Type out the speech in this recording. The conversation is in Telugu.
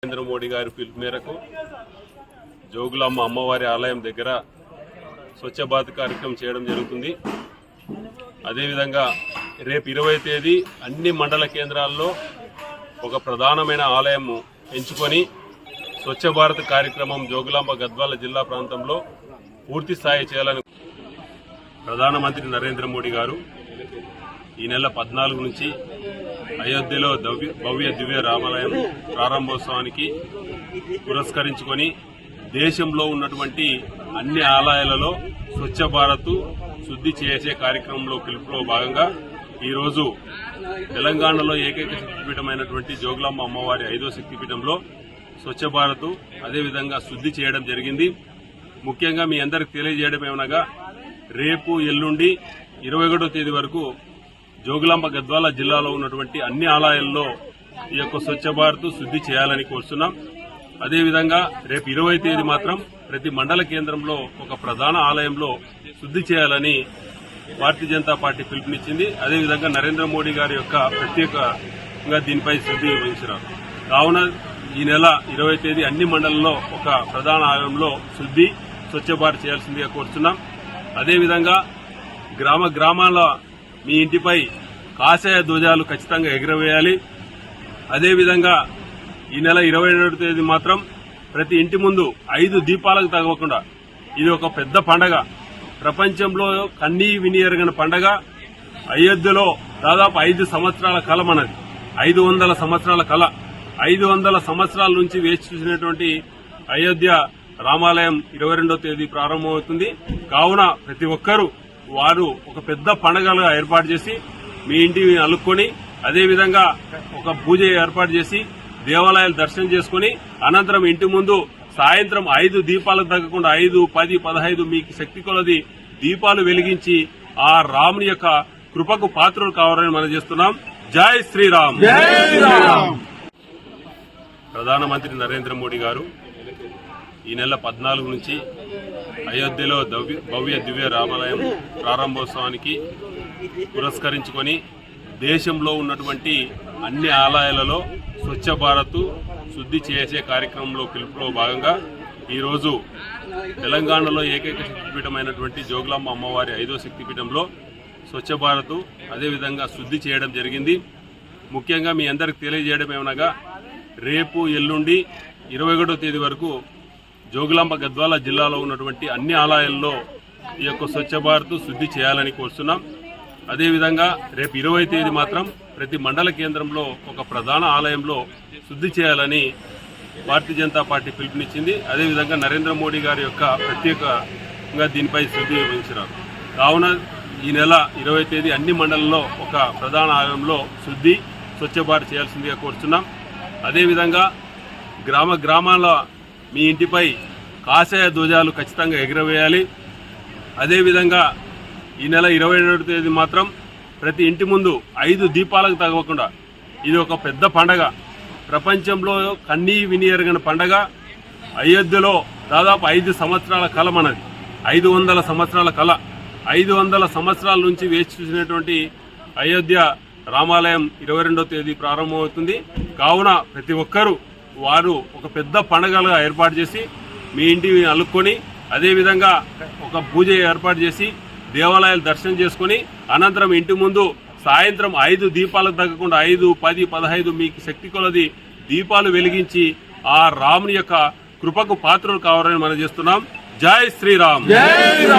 నరేంద్ర మోడీ గారి పిలుపు మేరకు జోగులాంబ అమ్మవారి ఆలయం దగ్గర స్వచ్ఛ భారత్ కార్యక్రమం చేయడం జరుగుతుంది. అదేవిధంగా రేపు 20వ తేదీ అన్ని మండల కేంద్రాల్లో ఒక ప్రధానమైన ఆలయం ఎంచుకొని స్వచ్ఛ భారత్ కార్యక్రమం జోగులాంబ గద్వాల జిల్లా ప్రాంతంలో పూర్తి స్థాయి చేయాలని ప్రధానమంత్రి నరేంద్ర మోడీ గారు ఈ నెల 14 నుంచి అయోధ్యలో భవ్య దివ్య రామాలయం ప్రారంభోత్సవానికి పురస్కరించుకొని దేశంలో ఉన్నటువంటి అన్ని ఆలయాలలో స్వచ్ఛ భారత్ శుద్ధి చేసే కార్యక్రమంలో పిలుపులో భాగంగా ఈరోజు తెలంగాణలో ఏకైక శక్తిపీఠమైనటువంటి జోగులాంబ అమ్మవారి 5వ శక్తిపీఠంలో స్వచ్ఛ భారత్ అదేవిధంగా శుద్ధి చేయడం జరిగింది. ముఖ్యంగా మీ అందరికి తెలియజేయడం ఏమనగా రేపు ఎల్లుండి 21వ తేదీ వరకు జోగులాంబ గద్వాల జిల్లాలో ఉన్నటువంటి అన్ని ఆలయాల్లో ఈ యొక్క స్వచ్ఛ భారత్ శుద్ధి చేయాలని కోరుతున్నాం. అదేవిధంగా రేపు 20వ తేదీ మాత్రం ప్రతి మండల కేంద్రంలో ఒక ప్రధాన ఆలయంలో శుద్ధి చేయాలని భారతీయ జనతా పార్టీ పిలుపునిచ్చింది. అదేవిధంగా నరేంద్ర మోడీ గారి యొక్క ప్రత్యేకంగా దీనిపై శుద్ధి వహించినారు. కావున ఈ నెల 20వ తేదీ అన్ని మండలంలో ఒక ప్రధాన ఆలయంలో శుద్ధి స్వచ్ఛ భారత్ చేయాల్సిందిగా కోరుతున్నాం. అదేవిధంగా గ్రామాల మీ ఇంటిపై కాషాయ ధ్వజాలు ఖచ్చితంగా ఎగురవేయాలి. అదేవిధంగా ఈ నెల 22వ తేదీ మాత్రం ప్రతి ఇంటి ముందు 5 దీపాలకు తగ్గకుండా ఇది ఒక పెద్ద పండగ. ప్రపంచంలో కన్నీ వినియరగని పండగ. అయోధ్యలో దాదాపు 5 సంవత్సరాల కల మనది. 500 సంవత్సరాల కల. 500 సంవత్సరాల నుంచి వేచి చూసినటువంటి అయోధ్య రామాలయం 22వ తేదీ ప్రారంభమవుతుంది. కావున ప్రతి ఒక్కరూ వారు ఒక పెద్ద పండుగలుగా ఏర్పాటు చేసి మీ ఇంటిని అలుక్కొని అదేవిధంగా ఒక పూజ ఏర్పాటు చేసి దేవాలయాలు దర్శనం చేసుకుని అనంతరం ఇంటి ముందు సాయంత్రం 5 దీపాలకు తగ్గకుండా 5, 10, 15 మీకు శక్తి కొలది దీపాలు వెలిగించి ఆ రాముని యొక్క కృపకు పాత్రలు కావాలని మనం చేస్తున్నాం. జై శ్రీరామ్. ప్రధానమంత్రి నరేంద్ర మోడీ గారు ఈ నెల 14 నుంచి అయోధ్యలో భవ్య దివ్య రామాలయం ప్రారంభోత్సవానికి పురస్కరించుకొని దేశంలో ఉన్నటువంటి అన్ని ఆలయాలలో స్వచ్ఛ భారత్ శుద్ధి చేసే కార్యక్రమంలో పిలుపులో భాగంగా ఈరోజు తెలంగాణలో ఏకైక శక్తిపీఠమైనటువంటి జోగులాంబ అమ్మవారి 5వ శక్తిపీఠంలో స్వచ్ఛ భారత్ అదేవిధంగా శుద్ధి చేయడం జరిగింది. ముఖ్యంగా మీ అందరికి తెలియజేయడం ఏమనగా రేపు ఎల్లుండి 21వ తేదీ వరకు జోగులాంబ గద్వాల జిల్లాలో ఉన్నటువంటి అన్ని ఆలయాల్లో ఈ యొక్క స్వచ్ఛ భారత్ శుద్ధి చేయాలని కోరుతున్నాం. అదేవిధంగా రేపు 20వ తేదీ మాత్రం ప్రతి మండల కేంద్రంలో ఒక ప్రధాన ఆలయంలో శుద్ధి చేయాలని భారతీయ జనతా పార్టీ పిలుపునిచ్చింది. అదేవిధంగా నరేంద్ర మోడీ గారి యొక్క ప్రత్యేకంగా దీనిపై శుద్ధి వహించినారు. కావున ఈ నెల 20వ తేదీ అన్ని మండలంలో ఒక ప్రధాన ఆలయంలో శుద్ధి స్వచ్ఛ భారత్ చేయాల్సిందిగా కోరుతున్నాం. అదేవిధంగా గ్రామాల మీ ఇంటిపై కాషాయ ధ్వజాలు ఖచ్చితంగా ఎగురవేయాలి. అదేవిధంగా ఈ నెల 22వ తేదీ మాత్రం ప్రతి ఇంటి ముందు 5 దీపాలకు తగ్గకుండా ఇది ఒక పెద్ద పండగ. ప్రపంచంలో కన్నీ వినియరగని పండగ. అయోధ్యలో దాదాపు 5 సంవత్సరాల కల మనది. 500 సంవత్సరాల కల. 500 సంవత్సరాల నుంచి వేచి చూసినటువంటి అయోధ్య రామాలయం 22వ తేదీ ప్రారంభమవుతుంది. కావున ప్రతి ఒక్కరూ వారు ఒక పెద్ద పండుగలుగా ఏర్పాటు చేసి మీ ఇంటిని అలుక్కొని అదేవిధంగా ఒక పూజ ఏర్పాటు చేసి దేవాలయాలు దర్శనం చేసుకుని అనంతరం ఇంటి ముందు సాయంత్రం 5 దీపాలకు తగ్గకుండా 5, 10, 15 మీకు శక్తి కొలది దీపాలు వెలిగించి ఆ రాముని యొక్క కృపకు పాత్రలు కావాలని మనం చేస్తున్నాం. జై శ్రీరామ్.